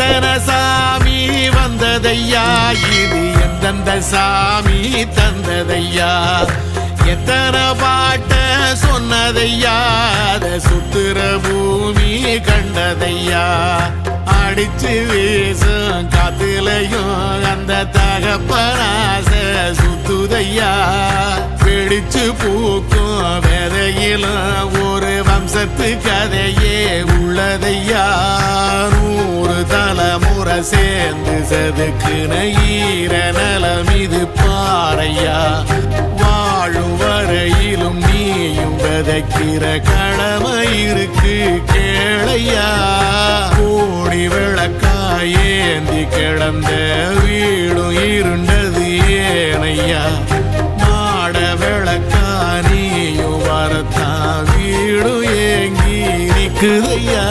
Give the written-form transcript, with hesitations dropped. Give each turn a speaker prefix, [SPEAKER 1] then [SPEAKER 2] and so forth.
[SPEAKER 1] எத்தனை சாமி வந்ததையா, இது எந்தெந்த சாமி தந்ததையா, எத்தனை பாட்ட சொன்னதையா, அத சுத்துற பூமி கண்டதையா, அடிச்சு வீசும் காத்துலையும் அந்த தகப்பனாச சுத்துதையா, பிடிச்சு பூக்கும் விதையிலும் ஒரு வம்சத்து கதையே உள்ளதையா, 100 தலைமுறை சேர்ந்து செதுக்குன ஈர நலம் இது பாறையா, வாழும் வரையிலும் நீயும் விதைக்கிற கடமை இருக்கு கேளையா, கோடி விளக்காயேந்தி கிடந்த வீடும் இருண்டது ஏனையா, மாட விளக்கா நீயும் வரத்தான் வீடும் ஏங்கி நிக்குதையா.